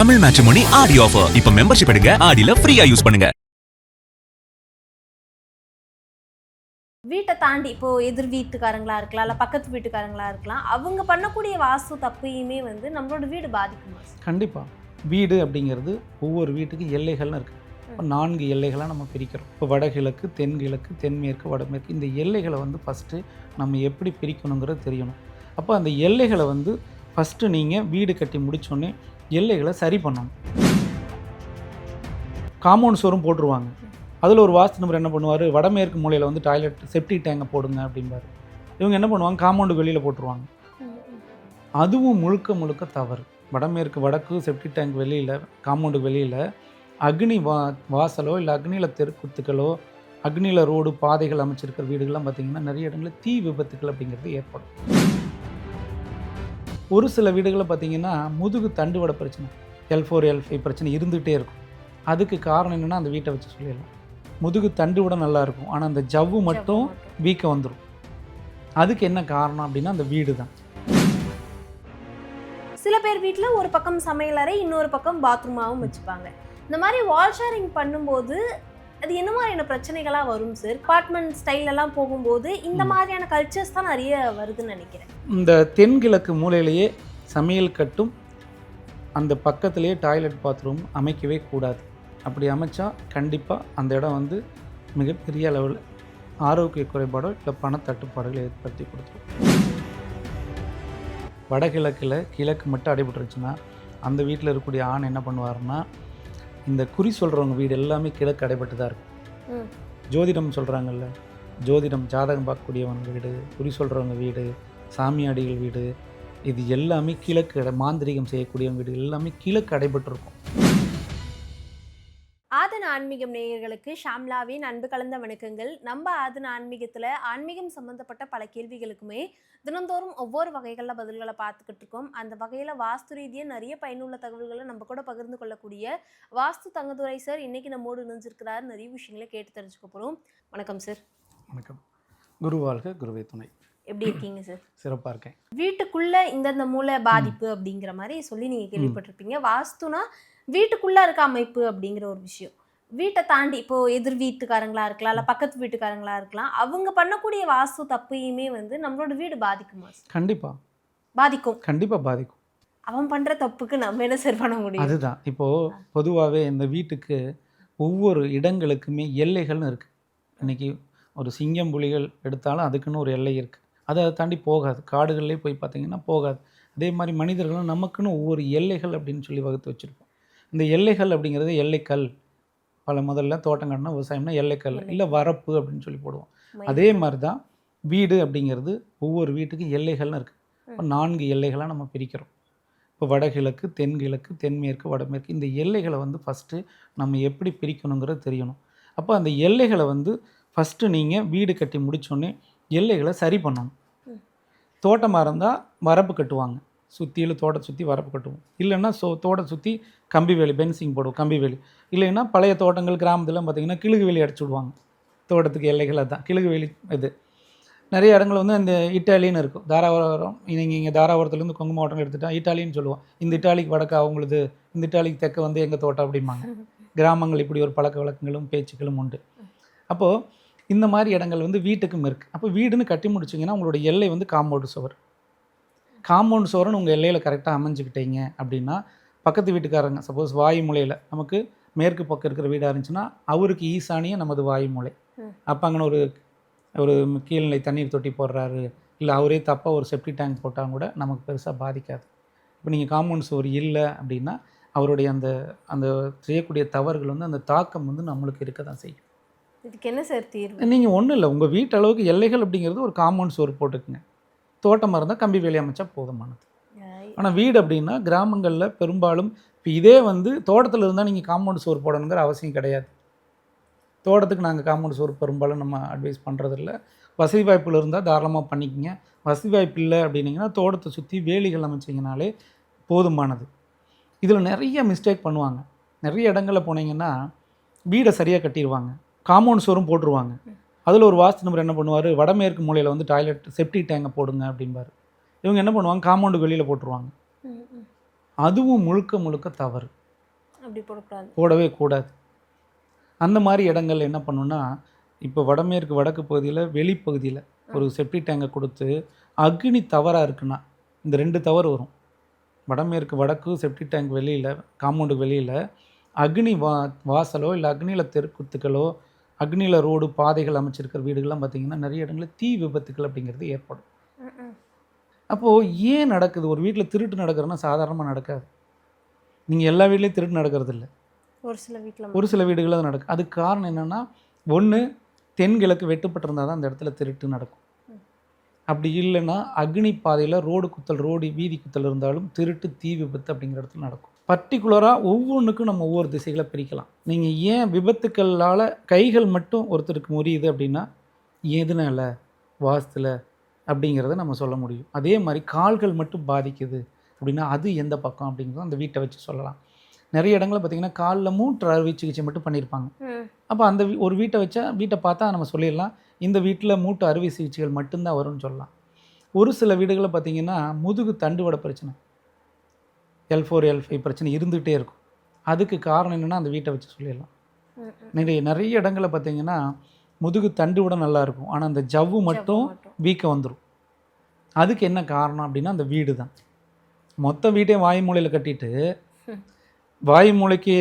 Tamil matrimony ஆடி offer. இப்ப membership எடுங்க, ஆடில ஃப்ரீயா யூஸ் பண்ணுங்க. வீட்டை தாண்டி இப்போ எதிர் வீட்டுக்காரங்களா இருக்கலாம், இல்லை பக்கத்து வீட்டுக்காரங்களா இருக்கலாம், அவங்க பண்ணக்கூடிய வாஸ்து தப்பையுமே வந்து நம்மளோட வீடு பாதிக்குமா? கண்டிப்பாக. வீடு அப்படிங்கிறது ஒவ்வொரு வீட்டுக்கு எல்லைகள்னு இருக்குது. இப்போ 4 எல்லைகளாக நம்ம பிரிக்கிறோம். இப்போ வடகிழக்கு, தென்கிழக்கு, தென்மேற்கு, வடமேற்கு. இந்த எல்லைகளை வந்து ஃபஸ்ட்டு நம்ம எப்படி பிரிக்கணுங்கிறது தெரியணும். அப்போ அந்த எல்லைகளை வந்து ஃபஸ்ட்டு நீங்கள் வீடு கட்டி முடித்தோடனே எல்லைகளை சரி பண்ணணும். காம்பவுண்ட் சுவரும் போட்டுருவாங்க. அதில் ஒரு வாஸ்து நம்பர் என்ன பண்ணுவார், வடமேற்கு மூலையில் வந்து டாய்லெட் செப்டி டேங்கை போடுங்க அப்படிம்பாரு. இவங்க என்ன பண்ணுவாங்க, காம்பவுண்டு வெளியில் போட்டுருவாங்க. அதுவும் முழுக்க முழுக்க தவறு. வடமேற்கு வடக்கு செப்டி டேங்க் வெளியில், காம்பவுண்டு வெளியில் அக்னி வாசலோ இல்லை அக்னியில் தெருக்குத்துக்களோ, அக்னியில் ரோடு பாதைகள் அமைச்சிருக்கிற வீடுகள்லாம் பார்த்திங்கன்னா நிறைய இடங்களில் தீ விபத்துக்கள் அப்படிங்கிறது ஏற்படும். ஒரு சில வீடுகளில் பார்த்திங்கன்னா முதுகு தண்டுவட பிரச்சனை, L4 L5 பிரச்சனை இருந்துகிட்டே இருக்கும். அதுக்கு காரணம் என்னென்னா அந்த வீட்டை வச்சு சொல்லிடலாம். முதுகு தண்டுவட நல்லா இருக்கும், ஆனால் அந்த ஜவ்வு மட்டும் வீக்க வந்துடும். அதுக்கு என்ன காரணம் அப்படின்னா அந்த வீடு தான். சில பேர் வீட்டில் ஒரு பக்கம் சமையலறை, இன்னொரு பக்கம் பாத்ரூமாகவும் வச்சுப்பாங்க. இந்த மாதிரி வால் ஷேரிங் பண்ணும்போது அது என்ன மாதிரியான பிரச்சனைகளாக வரும் சார்? அப்பார்ட்மெண்ட் ஸ்டைலெல்லாம் போகும்போது இந்த மாதிரியான கல்ச்சர்ஸ் தான் நிறைய வருதுன்னு நினைக்கிறேன். இந்த தென்கிழக்கு மூலையிலேயே சமையல் கட்டும் அந்த பக்கத்திலேயே டாய்லெட் பாத்ரூம் அமைக்கவே கூடாது. அப்படி அமைச்சா கண்டிப்பாக அந்த இடம் வந்து மிகப்பெரிய அளவில் ஆரோக்கிய குறைபாடோ இல்லை பணத்தட்டுப்பாடுகளை ஏற்படுத்தி கொடுத்துரும். வடகிழக்கில் கிழக்கு மட்டும் அடைபட்டுருச்சுன்னா அந்த வீட்டில் இருக்கக்கூடிய ஆண் என்ன பண்ணுவாருன்னா, இந்த குறி சொல்கிறவங்க வீடு எல்லாமே கிழக்கு அடைபட்டு தான் இருக்கும். ஜோதிடம் சொல்கிறாங்கல்ல, ஜோதிடம் ஜாதகம் பார்க்கக்கூடியவங்க வீடு, குறி சொல்கிறவங்க வீடு, சாமியாடிகள் வீடு, இது எல்லாமே கிழக்கு மாந்திரிகம் செய்யக்கூடியவங்க வீடு எல்லாமே கிழக்கு அடைபட்டுருக்கும். ஆதன ஆன்மீகம் நேயர்களுக்கு ஷாம்லாவின் அன்பு கலந்த வணக்கங்கள். நம்ம ஆதன ஆன்மீகத்தில் ஆன்மீகம் சம்மந்தப்பட்ட பல கேள்விகளுக்குமே தினந்தோறும் ஒவ்வொரு வகைகளில் பதில்களை பார்த்துக்கிட்டு இருக்கோம். அந்த வகையில் வாஸ்து ரீதியாக நிறைய பயனுள்ள தகவல்களை நம்ம கூட பகிர்ந்து கொள்ளக்கூடிய வாஸ்து தங்கதுரை சார் இன்னைக்கு நம்மோடு இணைஞ்சிருக்கிறார். நிறைய விஷயங்களை கேட்டு தெரிஞ்சுக்க போகிறோம். வணக்கம் சார். வணக்கம். குரு வாழ்க, குருவே துணை. எப்படி இருக்கீங்க சார்? சிறப்பாக இருக்கேன். வீட்டுக்குள்ளே இந்தந்த மூல பாதிப்பு அப்படிங்கிற மாதிரி சொல்லி நீங்கள் கேள்விப்பட்டிருப்பீங்க. வாஸ்துனா வீட்டுக்குள்ளே இருக்க அமைப்பு அப்படிங்கிற ஒரு விஷயம். வீட்டை தாண்டி இப்போ எதிர் வீட்டுக்காரங்களா இருக்கலாம், இல்லை பக்கத்து வீட்டுக்காரங்களா இருக்கலாம், அவங்க பண்ணக்கூடிய வாஸ்து தப்பையுமே வந்து நம்மளோட வீடு பாதிக்குமா? கண்டிப்பாக பாதிக்கும். கண்டிப்பாக பாதிக்கும். அவன் பண்ணுற தப்புக்கு நம்ம என்ன சரி பண்ண முடியும்? அதுதான். இப்போது பொதுவாகவே இந்த வீட்டுக்கு ஒவ்வொரு இடங்களுக்குமே எல்லைகள்னு இருக்குது. இன்றைக்கி ஒரு சிங்கம் புலிகள் எடுத்தாலும் அதுக்குன்னு ஒரு எல்லை இருக்குது. அதை தாண்டி போகாது. காடுகள்லேயே போய் பார்த்திங்கன்னா போகாது. அதே மாதிரி மனிதர்களும் நமக்குன்னு ஒவ்வொரு எல்லைகள் அப்படின்னு சொல்லி வகுத்து வச்சுருப்போம். இந்த எல்லைகள் அப்படிங்கிறது எல்லைக்கல். முதல்ல தோட்டம் கட்டினா விவசாயம்னா எல்லைக்கல் இல்லை வரப்பு அப்படின்னு சொல்லி போடுவோம். அதே மாதிரி தான் வீடு அப்படிங்கிறது ஒவ்வொரு வீட்டுக்கு எல்லைகள்னு இருக்குது. இப்போ 4 எல்லைகளாக நம்ம பிரிக்கிறோம். இப்போ வடகிழக்கு, தென்கிழக்கு, தென்மேற்கு, வடமேற்கு. இந்த எல்லைகளை வந்து ஃபஸ்ட்டு நம்ம எப்படி பிரிக்கணுங்கிறது தெரியணும். அப்போ அந்த எல்லைகளை வந்து ஃபஸ்ட்டு நீங்கள் வீடு கட்டி முடித்தோடனே எல்லைகளை சரி பண்ணணும். தோட்டமாக இருந்தால் வரப்பு கட்டுவாங்க, சுற்றியில் தோட்டத்தை சுற்றி வரப்பு கட்டுவோம். இல்லைன்னா தோட்டத்தை சுற்றி கம்பி வேலி, பென்சிங் போடுவோம், கம்பி வேலி. இல்லைன்னா பழைய தோட்டங்கள் கிராமத்துலாம் பார்த்திங்கன்னா கிழுகு வேலி அடிச்சு விடுவாங்க. தோட்டத்துக்கு எல்லைகள் அதுதான் கிழுகு வேலி. இது நிறைய இடங்கள் வந்து அந்த இட்டாலின்னு இருக்கும். தாராபுரம், நீங்கள் இங்கே தாராபுரத்துலேருந்து கொங்கு மாவட்டம் எடுத்துகிட்டா இட்டாலின்னு சொல்லுவோம். இந்த இட்டாலிக்கு வடக்கு அவங்களுது, இந்த இட்டாலிக்கு தெற்க வந்து எங்கள் தோட்டம் அப்படிம்பாங்க. கிராமங்கள் இப்படி ஒரு பழக்க வழக்கங்களும் பேச்சுக்களும் உண்டு. அப்போது இந்த மாதிரி இடங்கள் வந்து வீட்டுக்கும் இருக்குது. அப்போ வீடுன்னு கட்டி முடிச்சிங்கன்னா உங்களோட எல்லை வந்து காம்பவுண்டு சுவர். காம்பவுண்ட் சுவர்னு உங்கள் எல்லையில் கரெக்டாக அமைஞ்சிக்கிட்டீங்க அப்படின்னா பக்கத்து வீட்டுக்காரங்க சப்போஸ் வாயு மூலையில் நமக்கு மேற்கு பக்கம் இருக்கிற வீடாக இருந்துச்சுன்னா அவருக்கு ஈசானியே நமது வாயு மூலை. அப்போ அங்கே ஒரு கீழ்நிலை தண்ணீர் தொட்டி போடுறாரு, இல்லை அவரே தப்பாக ஒரு செப்டி டேங்க் போட்டால் கூட நமக்கு பெருசாக பாதிக்காது. இப்போ நீங்கள் காம்பவுண்ட் சுவர் இல்லை அப்படின்னா அவருடைய அந்த அந்த செய்யக்கூடிய தவறுகள் வந்து அந்த தாக்கம் வந்து நம்மளுக்கு இருக்க தான் செய்யும். இதுக்கு என்ன சார் தீர்வு? நீங்கள் ஒன்றும் இல்லை, உங்கள் வீட்டளவுக்கு எல்லைகள் அப்படிங்கிறது ஒரு காம்பவுண்ட் சுவர் போட்டுக்குங்க. தோட்டமாக இருந்தால் கம்பி வேலி அமைச்சா போதுமானது. ஆனால் வீடு அப்படின்னா கிராமங்களில் பெரும்பாலும் இப்போ இதே வந்து தோட்டத்தில் இருந்தால் நீங்கள் காம்பவுண்ட் சுவர் போடணுங்கிற அவசியம் கிடையாது. தோட்டத்துக்கு நாங்கள் காம்பவுண்ட் சுவர் பெரும்பாலும் நம்ம அட்வைஸ் பண்ணுறதில்ல. வசதி வாய்ப்பில் இருந்தால் தாராளமாக பண்ணிக்கங்க. வசதி வாய்ப்பு இல்லை அப்படின்னிங்கன்னா தோட்டத்தை சுற்றி வேலிகள் அமைச்சிங்கனாலே போதுமானது. இதில் நிறைய மிஸ்டேக் பண்ணுவாங்க. நிறைய இடங்களில் போனீங்கன்னா வீடை சரியாக கட்டிடுவாங்க, காம்பவுண்ட் சுவரும் போட்டுருவாங்க. அதில் ஒரு வாஸ்து நம்பர் என்ன பண்ணுவார், வடமேற்கு மூலையில் வந்து டாய்லெட் செப்டி டேங்கை போடுங்க அப்படிம்பாரு. இவங்க என்ன பண்ணுவாங்க, காம்பவுண்டு வெளியில் போட்டுருவாங்க. அதுவும் முழுக்க முழுக்க தவறு. அப்படி போடக்கூடாது. போடவே கூடாது. அந்த மாதிரி இடங்கள் என்ன பண்ணுன்னா, இப்போ வடமேற்கு வடக்கு பகுதியில் வெளிப்பகுதியில் ஒரு செப்டி டேங்கை கொடுத்து அக்னி தவறாக இருக்குன்னா, இந்த 2 தவறு வரும். வடமேற்கு வடக்கு செப்டி டேங்க் வெளியில், காம்பவுண்டுக்கு வெளியில் அக்னி வாசலோ இல்லை அக்னியில் தெருக்குத்துக்களோ, அக்னியில் ரோடு பாதைகள் அமைச்சிருக்கிற வீடுகள்லாம் பார்த்திங்கன்னா நிறைய இடங்களில் தீ விபத்துக்கள் அப்படிங்கிறது ஏற்படும். அப்போது ஏன் நடக்குது? ஒரு வீட்டில் திருட்டு நடக்கிறதுனா சாதாரணமாக நடக்காது. நீங்கள் எல்லா வீட்லேயும் திருட்டு நடக்கிறது இல்லை. ஒரு சில வீடுகளில் அது நடக்கும். அதுக்கு காரணம் என்னென்னா, ஒன்று தென்கிழக்கு வெட்டுப்பட்டிருந்தால் தான் அந்த இடத்துல திருட்டு நடக்கும். அப்படி இல்லைன்னா அக்னி பாதையில் ரோடு குத்தல், வீதி குத்தல் இருந்தாலும் திருட்டு தீ விபத்து அப்படிங்கிற இடத்துல நடக்கும். பர்டிகுலராக ஒவ்வொன்றுக்கும் நம்ம ஒவ்வொரு திசைகளை பிரிக்கலாம். நீங்கள் ஏன் விபத்துக்களால் கைகள் மட்டும் ஒருத்தருக்கு முறியுது அப்படின்னா எதுனால, வாஸ்துல அப்படிங்கிறத நம்ம சொல்ல முடியும். அதே மாதிரி கால்கள் மட்டும் பாதிக்குது அப்படின்னா அது எந்த பக்கம் அப்படிங்கிறத அந்த வீட்டை வச்சு சொல்லலாம். நிறைய இடங்களில் பார்த்திங்கன்னா காலில் மூட்டு அறுவை சிகிச்சை மட்டும் பண்ணியிருப்பாங்க. அப்போ அந்த ஒரு வீட்டை பார்த்தா நம்ம சொல்லிடலாம், இந்த வீட்டில் மூட்டு அறுவை சிகிச்சைகள் மட்டும்தான் வரும்னு சொல்லலாம். ஒரு சில வீடுகளில் பார்த்திங்கன்னா முதுகு தண்டுவட பிரச்சனை, L4 L5 பிரச்சனை இருந்துகிட்டே இருக்கும். அதுக்கு காரணம் என்னென்னா அந்த வீட்டை வச்சு சொல்லிடலாம். நிறைய இடங்களில் பார்த்திங்கன்னா முதுகு தண்டுவட நல்லாயிருக்கும், ஆனால் அந்த ஜவ்வு மட்டும் வீக்க வந்துடும். அதுக்கு என்ன காரணம் அப்படின்னா அந்த வீடு தான். மொத்த வீட்டையும் வாயு மூலையில் கட்டிட்டு வாயு மூலைக்கு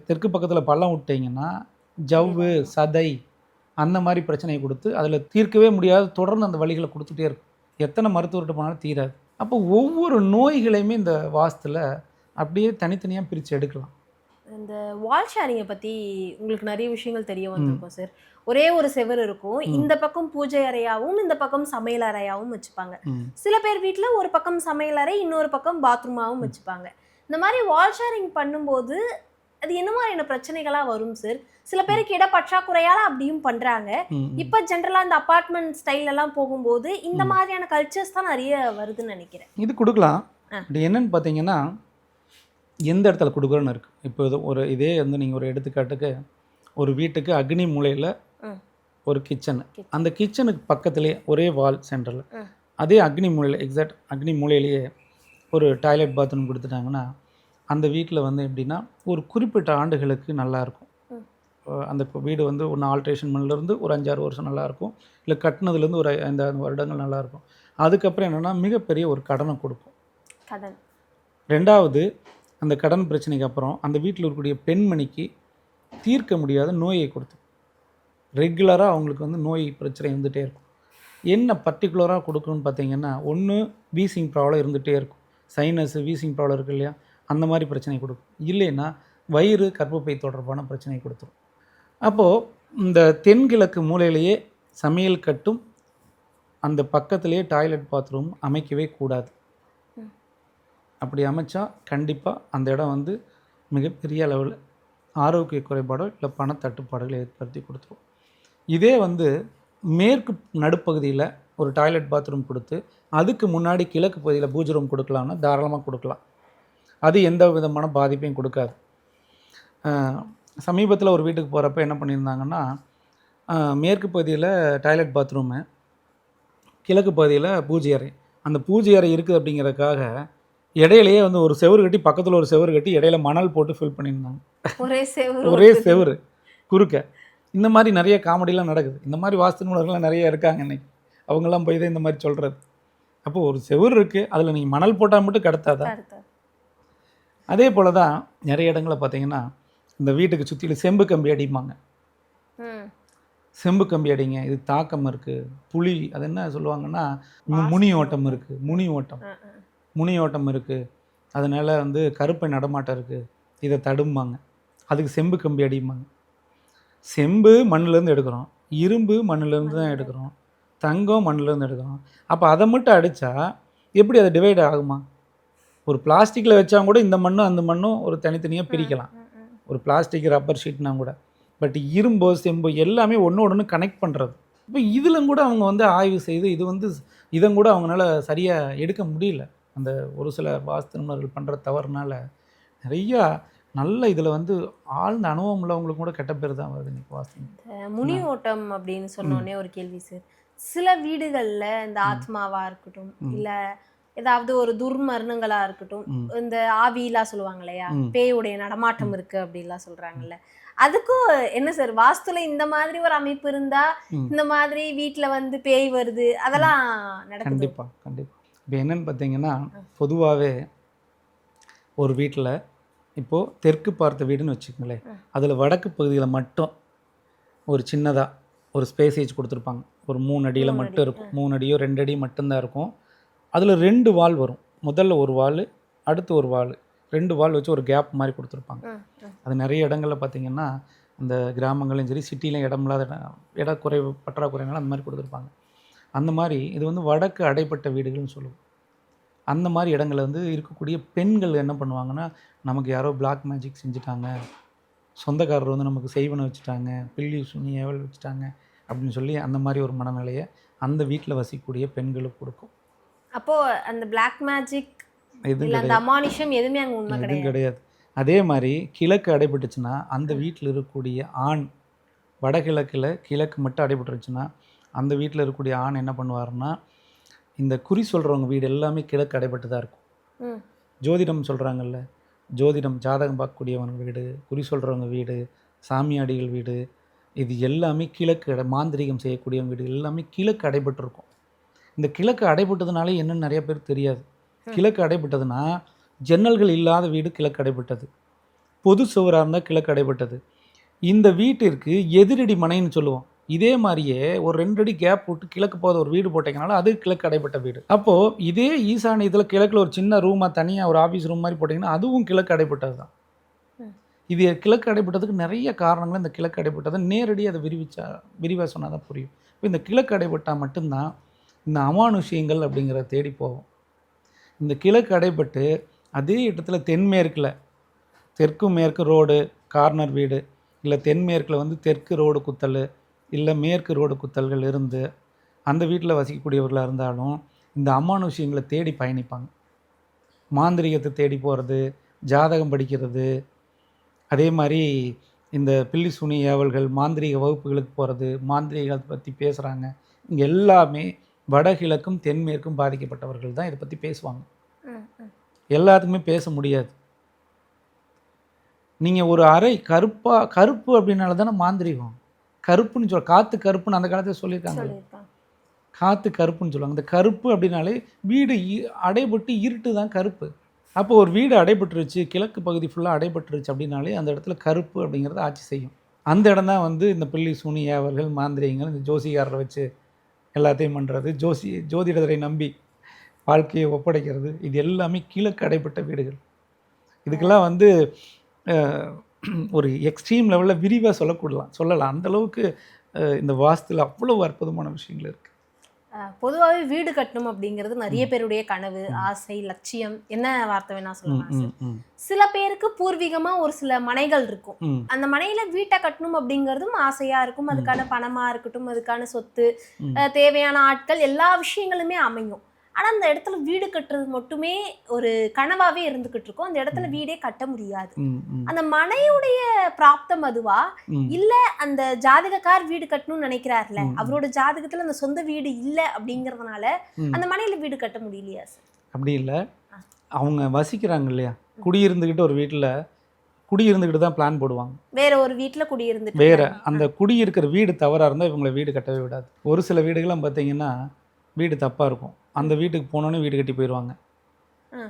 தெற்கு பக்கத்தில் பள்ளம் விட்டிங்கன்னா ஜவ்வு சதை அந்த மாதிரி பிரச்சனையை கொடுத்து அதில் தீர்க்கவே முடியாது, தொடர்ந்து அந்த வலிகளை கொடுத்துட்டே இருக்கும். எத்தனை மருத்துவர்கிட்ட போனாலும் தீராது. அப்போ ஒவ்வொரு நோய்களையுமே இந்த வாஸ்துல அப்படியே தனித்தனியாக பிரித்து எடுக்கலாம். இந்த வால் ஷேரிங்கை பற்றி உங்களுக்கு நிறைய விஷயங்கள் தெரிய வந்திருக்கும் சார். ஒரே ஒரு செவர் இருக்கும், இந்த பக்கம் பூஜை அறையாகவும் இந்த பக்கம் சமையல் அறையாகவும் வச்சுப்பாங்க. சில பேர் வீட்டில் ஒரு பக்கம் சமையல் அறை, இன்னொரு பக்கம் பாத்ரூமாகவும் வச்சுப்பாங்க. இந்த மாதிரி வால் ஷேரிங் பண்ணும்போது அது என்ன மாதிரியான பிரச்சனைகளாக வரும் சார்? சில பேருக்கு இட பற்றாக்குறையால் அப்படியும் பண்ணுறாங்க. இப்போ ஜென்ரலாக இந்த அப்பார்ட்மெண்ட் ஸ்டைலெல்லாம் போகும்போது இந்த மாதிரியான கல்ச்சர்ஸ் தான் நிறைய வருதுன்னு நினைக்கிறேன். இது கொடுக்கலாம். அப்படி என்னன்னு பார்த்தீங்கன்னா எந்த இடத்துல கொடுக்குறோன்னு இருக்குது. இப்போ இதே வந்து நீங்கள் ஒரு எடுத்துக்காட்டுக்கு ஒரு வீட்டுக்கு அக்னி மூலையில் ஒரு கிச்சனு, அந்த கிச்சனுக்கு பக்கத்துலேயே ஒரே வால் சென்டரில் அதே அக்னி மூலையில் எக்ஸாக்ட் அக்னி மூலையிலேயே ஒரு டாய்லெட் பாத்ரூம் கொடுத்துட்டாங்கன்னா அந்த வீட்டில் வந்து எப்படின்னா ஒரு குறிப்பிட்ட ஆண்டுகளுக்கு நல்லாயிருக்கும். அந்த வீடு வந்து ஒன்று ஆல்ட்ரேஷன் பண்ணிலேருந்து ஒரு 5-6 வருஷம் நல்லாயிருக்கும், இல்லை கட்டினதுலேருந்து ஒரு 5 வருடங்கள் நல்லாயிருக்கும். அதுக்கப்புறம் என்னென்னா மிகப்பெரிய ஒரு கடனை கொடுக்கும். ரெண்டாவது, அந்த கடன் பிரச்சனைக்கு அப்புறம் அந்த வீட்டில் இருக்கக்கூடிய பெண்மணிக்கு தீர்க்க முடியாத நோயை கொடுத்து ரெகுலராக அவங்களுக்கு வந்து நோய் பிரச்சனை இருந்துகிட்டே இருக்கும். என்ன பர்டிகுலராக கொடுக்கணும்னு பார்த்தீங்கன்னா, ஒன்று வீசிங் ப்ராப்ளம் இருந்துகிட்டே இருக்கும், சைனஸ் வீசிங் ப்ராப்ளம் இருக்குது இல்லையா, அந்த மாதிரி பிரச்சனை கொடுக்கும். இல்லைன்னா வயிறு கர்ப்பப்பை தொடர்பான பிரச்சனை கொடுத்துரும். அப்போது இந்த தென்கிழக்கு மூலையிலேயே சமையல் கட்டும் அந்த பக்கத்துலேயே டாய்லெட் பாத்ரூம் அமைக்கவே கூடாது. அப்படி அமைச்சா கண்டிப்பாக அந்த இடம் வந்து மிகப்பெரிய அளவில் ஆரோக்கிய குறைபாடோ இல்லை பணத்தட்டுப்பாடுகளை ஏற்படுத்தி கொடுத்துரும். இதே வந்து மேற்கு நடுப்பகுதியில் ஒரு டாய்லெட் பாத்ரூம் கொடுத்து அதுக்கு முன்னாடி கிழக்கு பகுதியில் பூஜை ரூம் கொடுக்கலாம்னா தாராளமாக கொடுக்கலாம். அது எந்த விதமான பாதிப்பையும் கொடுக்காது. சமீபத்தில் ஒரு வீட்டுக்கு போகிறப்ப என்ன பண்ணியிருந்தாங்கன்னா, மேற்கு பகுதியில் டாய்லெட் பாத்ரூமு, கிழக்கு பகுதியில் பூஜை அறை. அந்த பூஜை அறை இருக்குது அப்படிங்கிறதுக்காக இடையிலேயே வந்து ஒரு செவரு கட்டி, பக்கத்தில் ஒரு செவரு கட்டி இடையில மணல் போட்டு ஃபில் பண்ணியிருந்தாங்க. ஒரே செவரு குறுக்க. இந்த மாதிரி நிறைய காமெடிலாம் நடக்குது. இந்த மாதிரி வாஸ்து நிபுணர்கள்லாம் நிறைய இருக்காங்க இன்றைக்கி. அவங்கெல்லாம் போய் தான் இந்த மாதிரி சொல்கிறது. அப்போது ஒரு செவரு இருக்குது, அதில் நீங்கள் மணல் போட்டால் மட்டும் கடத்தாதான். அதே போல் தான் நிறைய இடங்களில் பார்த்தீங்கன்னா இந்த வீட்டுக்கு சுற்றிலும் செம்பு கம்பி அடிப்பாங்க. செம்பு கம்பி அடிங்க, இது தாக்கம் இருக்குது, புளி அது என்ன சொல்லுவாங்கன்னா முனி ஓட்டம் இருக்குது, முனி ஓட்டம் இருக்குது, அதனால் வந்து கருப்பை நடமாட்டம் இருக்குது, இதை தடும்பாங்க. அதுக்கு செம்பு கம்பி அடிப்பாங்க. செம்பு மண்ணிலேருந்து எடுக்கிறோம், இரும்பு மண்ணிலேருந்து தான் எடுக்கிறோம், தங்கம் மண்ணிலேருந்து எடுக்கிறோம். அப்போ அதை மட்டும் அடித்தா எப்படி அது டிவைட் ஆகுமா? ஒரு பிளாஸ்டிக்கில் வச்சா கூட இந்த மண்ணும் அந்த மண்ணும் ஒரு தனித்தனியாக பிரிக்கலாம், ஒரு பிளாஸ்டிக் ரப்பர் ஷீட்னா கூட. பட் இரும்போ செம்போ எல்லாமே ஒன்று கனெக்ட் பண்ணுறது. இப்போ இதில் கூட அவங்க வந்து ஆய்வு செய்து இது வந்து இதன் கூட அவங்களால சரியாக எடுக்க முடியல. அந்த ஒரு சில வாஸ்து நிபுணர்கள் பண்ணுற தவறுனால நிறையா நல்ல இதில் வந்து ஆழ்ந்த அனுபவம் உள்ளவங்களுக்கு கூட கெட்ட பேர் தான் வருது இன்னைக்கு வாஸ்து. முனி ஓட்டம் அப்படின்னு சொன்னோடனே ஒரு கேள்வி சார். சில வீடுகளில் இந்த ஆத்மாவாக இருக்கட்டும் இல்லை ஏதாவது ஒரு துர்மரணங்களா இருக்கட்டும், ம். இந்த ஆவிலாம் சொல்லுவாங்க இல்லையா, ம். பேயுடைய நடமாட்டம் இருக்கு அப்படிலாம் சொல்றாங்கல்ல, அதுக்கும் என்ன சார் வாஸ்துல இந்த மாதிரி ஒரு அமைப்பு இருந்தா ம். இந்த மாதிரி வீட்ல வந்து பேய் வருது அதெல்லாம் நடக்குது? கண்டிப்பா, கண்டிப்பா. இப்போ என்னன்னு பார்த்தீங்கன்னா, பொதுவாவே ஒரு வீட்ல இப்போ தெற்கு பார்த்த வீடுன்னு வச்சுக்கங்களேன். அதில வடக்கு பகுதியில மட்டும் ஒரு சின்னதா ஒரு ஸ்பேசேஜ் குடுத்துருப்பாங்க. ஒரு 3 அடியில 3 அடி. மட்டும் இருக்கும். 3 அடியோ 2 அடி மட்டும் தான் இருக்கும். அதில 2 வால் வரும். முதல்ல ஒரு வாலு, அடுத்து ஒரு வாலு. 2 வால் வச்சு ஒரு கேப் மாரி குடுத்துருப்பாங்க. ம், ம். அது நெறைய இடங்கள்ல பார்த்தீங்கன்னா, இந்த கிராமங்கள்லயும் சரி, சிட்டிலயும் இடம் இல்லாத இட குறைவு பற்றாக்குறைனால அந்த மாரி குடுத்துருப்பாங்க. அந்த மாரி இது வந்து வடக்கு அடைப்பட்ட வீடுகள்னு சொல்லுவோம். அந்த மாரி இடங்கள்ல வந்து இருக்கக்கூடிய பெண்கள் என்ன பண்ணுவாங்கன்னா, நமக்கு யாரோ பிளாக் மேஜிக் செஞ்சுட்டாங்க. சொந்தக்காரர் வந்து நமக்கு செய்வன வச்சுட்டாங்க. பில்லி, சுனி, ஏவல் வச்சுட்டாங்க. அப்படின்னு சொல்லி அந்த மாரி ஒரு மனநிலைய அந்த வீட்ல வசிக்கக்கூடிய பெண்களுக்கு குடுக்கும். அப்போ அந்த பிளாக் மேஜிக் எதுவும் இல்ல அந்த கிடையாது. அமானுஷம் எதுவுமே அங்க உண்மை எதுவும் கிடையாது. கிடையாது. அதே மாரி கிழக்கு அடைபட்டுச்சுன்னா, அந்த வீட்ல இருக்கக்கூடிய ஆண் வடகிழக்குல கிழக்கு மட்டும் அடைபட்டுருச்சுன்னா, அந்த வீட்ல இருக்கக்கூடிய ஆண் என்ன பண்ணுவாருன்னா, இந்த குறி சொல்றவங்க வீடு எல்லாமே கிழக்கு அடைபட்டு தான் இருக்கும். ம். ஜோதிடம் சொல்றாங்கல்ல, ஜோதிடம் ஜாதகம் பார்க்கக்கூடியவங்க வீடு, குறி சொல்றவங்க வீடு, சாமியாடிகள் வீடு, இது எல்லாமே கிழக்கு மாந்திரீகம் செய்யக்கூடியவங்க வீடு எல்லாமே கிழக்கு அடைபட்டிருக்கும். இந்த கிழக்கு அடைபட்டதுனாலே என்னன்னு நெறைய பேருக்கு தெரியாது. கிழக்கு அடைபட்டதுன்னா, ஜன்னல்கள் இல்லாத வீடு கிழக்கு அடைபட்டது. பொது சுவரா இருந்தா கிழக்கு அடைபட்டது. இந்த வீட்டிற்கு எதிரடி மனைன்னு சொல்லுவோம். இதே மாரியே ஒரு 2 அடி கேப் விட்டு கிழக்கு போகாத ஒரு வீடு போட்டீங்கனாலும், அது கிழக்கு அடைபட்ட வீடு. அப்போ இதே ஈசானியத்தில கிழக்குல ஒரு சின்ன ரூமா தனியா ஒரு ஆஃபீஸ் ரூம் மாரி போட்டீங்கன்னா, அதுவும் கிழக்கு அடைபட்டது தான். ம். இது கிழக்கு அடைபட்டதுக்கு நெறைய காரணங்கள் இந்த கிழக்கு அடைபட்டத நேரடியா அத விரிவா சொன்னா தான் புரியும். இப்ப இந்த கிழக்கு அடைபட்டா மட்டும் தான், இந்த அமானுஷ்யங்கள் அப்படிங்கிறத தேடி போகும். இந்த கிழக்கு அடைபட்டு அதே இடத்துல தென்மேற்குல தெற்கு மேற்கு ரோடு கார்னர் வீடு, இல்ல தென்மேற்குல வந்து தெற்கு ரோடு குத்தல், இல்ல மேற்கு ரோடு குத்தல்கள் இருந்து, அந்த வீட்ல வசிக்கக்கூடியவர்களா இருந்தாலும், இந்த அமானுஷ்யங்கள தேடி பயணிப்பாங்க. மாந்திரீகத்த தேடி போறது, ஜாதகம் படிக்கிறது, அதே மாரி இந்த பில்லி சூனி ஏவல்கள், மாந்திரீக வகுப்புகளுக்கு போறது, மாந்திரீகத்த பத்தி பேசுறாங்க. இங்க எல்லாமே வடகிழக்கும், தென்மேற்கும் பாதிக்கப்பட்டவர்கள் தான் இத பத்தி பேசுவாங்க. ம், ம். எல்லாத்துக்குமே பேச முடியாது. நீங்க ஒரு அறை கருப்பு அப்படின்னால தானே மாந்திரீகம். கருப்புன்னு காத்து கருப்புன்னு அந்த காலத்துல சொல்லியிருக்காங்கல்ல. சொல்லியிருக்காங்க. காத்து கருப்புன்னு சொல்லுவாங்க. இந்த கருப்பு அப்படின்னாலே வீடு அடைபட்டு இருட்டு தான் கருப்பு. அப்போ ஒரு வீடு அடைபட்டுருச்சு, கிழக்கு பகுதி ஃபுல்லா அடைபட்டுருச்சு அப்படின்னாலே அந்த இடத்துல கருப்பு அப்படிங்கிறது ஆட்சி செய்யும். அந்த இடம் தான் வந்து இந்த பில்லி, சூனி, ஏவல்கள், மாந்திரீகங்கள், இந்த ஜோசிகாரர வச்சு எல்லாத்தையும் பண்றது, ஜோதிடரை நம்பி வாழ்க்கையை ஒப்படைக்கிறது, இது எல்லாமே கிழக்கு அடைபட்ட வீடுகள். இதுக்கெல்லாம் வந்து அ ஒரு எக்ஸ்ட்ரீம் லெவல்ல விரிவா சொல்லலாம். அந்த அளவுக்கு இந்த வாஸ்துல அவ்வளவு அற்புதமான விஷயங்கள் இருக்கு. பொதுவாவே வீடு கட்டணும் அப்படிங்கிறது நிறைய பேருடைய கனவு, ஆசை, லட்சியம் என்ன வார்த்தை வேணா ம், சொல்லலாம் ம், சார். ம், சில பேருக்கு பூர்வீகமா ஒரு சில மனைகள் இருக்கும். ம், அந்த மனையில வீட்டை கட்டணும் அப்படிங்கிறதும் ஆசையா இருக்கும். அதுக்கான பணமா இருக்கட்டும், அதுக்கான சொத்து, ம், தேவையான ஆட்கள் எல்லா விஷயங்களுமே அமையும். ஆனா அந்த இடத்துல வீடு கட்டுறது மட்டுமே ஒரு கனவாவே இருந்துகிட்டு இருக்கும். அந்த இடத்துல வீடே கட்ட முடியாது. ம், ம், அந்த மனையுடைய பிராப்தம் அதுவா, ம், இல்ல அந்த ஜாதகக்கார் வீடு கட்டணும்னு நினைக்கிறார்ல, ம், அவரோட ஜாதகத்துல அந்த சொந்த வீடு இல்ல அப்படிங்கறதுனால ம். அந்த மனையில வீடு கட்ட முடியலையா சார்? அப்படி இல்ல. அவங்க வசிக்கிறாங்க இல்லையா? குடியிருந்துகிட்டு ஒரு வீட்ல குடியிருந்துகிட்டு தான் பிளான் போடுவாங்க. வேற ஒரு வீட்ல குடியிருந்துட்டு வேற இருக்காங்க. அந்த குடியிருக்கிற வீடு தவறா இருந்தா இவங்கள வீடு கட்டவே விடாது. ஒரு சில வீடுகள்லாம் பார்த்தீங்கன்னா, வீடு தப்பா இருக்கும். அந்த வீட்டுக்கு போனோனே வீடு கட்டி போயிருவாங்க. ஆ.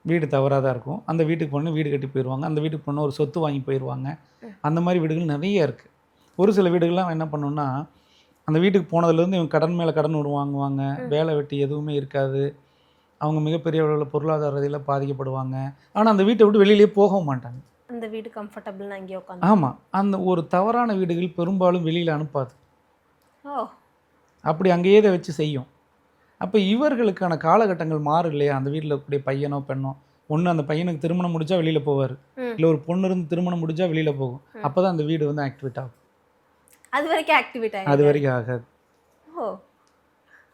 வீடு தவறா தான் இருக்கும். அந்த வீட்டுக்கு போனோனே வீடு கட்டி போயிருவாங்க. அந்த வீட்டுக்கு போனா ஒரு சொத்து வாங்கி போயிருவாங்க. அந்த மாரி வீடுகள் நெறைய இருக்கு. ஒரு சில வீடுகள்லாம் என்ன பண்ணும்னா, அந்த வீட்டுக்கு போனதுலேருந்து இவங்க கடன் மேல கடன் வாங்குவாங்க. வேலை வெட்டி எதுவுமே இருக்காது. அவங்க மிகப்பெரிய அளவுல பொருளாதார ரீதியில பாதிக்கப்படுவாங்க. ஆனா அந்த வீட்ட விட்டு வெளியிலேயே போகவும் மாட்டாங்க. அந்த வீடு கம்ஃபர்டபிள்னா அங்கேயே உட்காந்து. ஆமா. அந்த ஒரு தவறான வீடுகள் பெரும்பாலும் வெளியில அனுப்பாது. ஓ. அப்படி அங்கேயே இத வச்சு செய்யும். அப்ப இவர்களுக்கான காலகட்டங்கள் மாறும் இல்லையா? அந்த வீட்ல இருக்கக்கூடிய பையனோ, பெண்ணோ, ஒண்ணு அந்த பையனுக்கு திருமணம் முடிச்சா வெளியில போவாரு. ம். இல்ல ஒரு பொண்ணு இருந்து திருமணம் முடிச்சா வெளியில போகும். அப்பதான் அந்த வீடு வந்து ஆக்டிவேட் ஆகும். அது வரைக்கும் ஆக்டிவேட் அது ஆயிடும். வரைக்கும் ஆகாது. ஓ.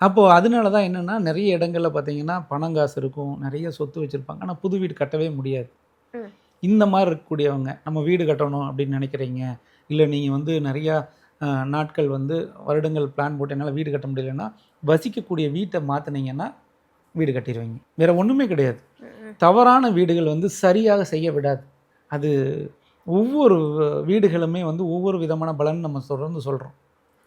அப்போ அதனால தான் என்னன்னா, நெறைய இடங்கள்ல பார்த்தீங்கன்னா, பணம் காசு இருக்கும். நெறைய சொத்து வச்சிருப்பாங்க. ஆனா புது வீடு கட்டவே முடியாது. ம். இந்த மாரி இருக்கக்கூடியவங்க, நம்ம வீடு கட்டணும் அப்படின்னு நினைக்கிறீங்க. இல்ல நீங்க வந்து நெறையா நாட்கள் வந்து வருடங்கள் பிளான் போட்டு என்னால வீடு கட்ட முடியலன்னா, வசிக்கக்கூடிய வீட்ட மாத்துனீங்கன்னா, வீடு கட்டிடுவீங்க. வேறு ஒன்றுமே கிடையாது. தவறான வீடுகள் வந்து சரியாக செய்ய விடாது. அது ஒவ்வொரு வீடுகளுமே வந்து ஒவ்வொரு விதமான பலன் நம்ம தொடர்ந்து சொல்கிறோம்.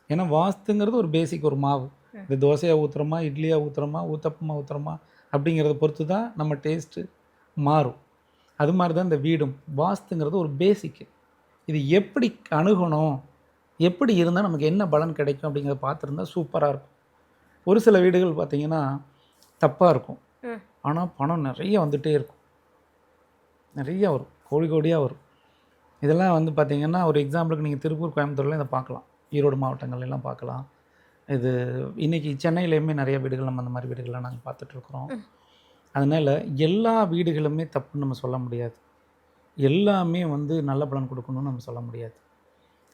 ஏன்னா வாஸ்துங்கிறது ஒரு பேசிக், ஒரு மாவு. இது தோசையாக ஊற்றுறோமா, இட்லியாக ஊற்றுறோமா, ஊத்தப்பமாக ஊற்றுறோமா அப்படிங்கிறத பொறுத்து தான் நம்ம டேஸ்ட்டு மாறும். அது மாதிரி தான் இந்த வீடும். வாஸ்துங்கிறது ஒரு பேசிக்கு. இது எப்படி அணுகணும், எப்படி இருந்தால் நமக்கு என்ன பலன் கிடைக்கும் அப்படிங்கிறத பார்த்துருந்தா சூப்பராக இருக்கும். ஒரு சில வீடுகள் பார்த்திங்கன்னா தப்பாக இருக்கும், ஆனால் பணம் நிறைய வந்துகிட்டே இருக்கும், நிறைய வரும், கோடி கோடியாக வரும். இதெல்லாம் வந்து பார்த்திங்கன்னா ஒரு எக்ஸாம்பிளுக்கு நீங்கள் திருப்பூர், கோயம்புத்தூர்லாம் இதை பார்க்கலாம், ஈரோடு மாவட்டங்கள்லாம் பார்க்கலாம். இது இன்றைக்கி சென்னையிலேயுமே நிறைய வீடுகள் நம்ம அந்த மாதிரி வீடுகள்லாம் நாங்கள் பார்த்துட்ருக்குறோம். அதனால் எல்லா வீடுகளுமே தப்புன்னு நம்ம சொல்ல முடியாது, எல்லாமே வந்து நல்ல பலன் கொடுக்கணும்னு நம்ம சொல்ல முடியாது.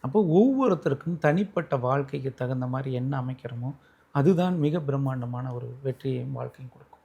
அப்போ ஒவ்வொருத்தருக்கும் தனிப்பட்ட வாழ்க்கைக்கு தகுந்த மாதிரி என்ன அமைக்கிறோமோ அதுதான் மிக பிரம்மாண்டமான ஒரு வெற்றியையும் வாழ்க்கையும் கொடுக்கும்.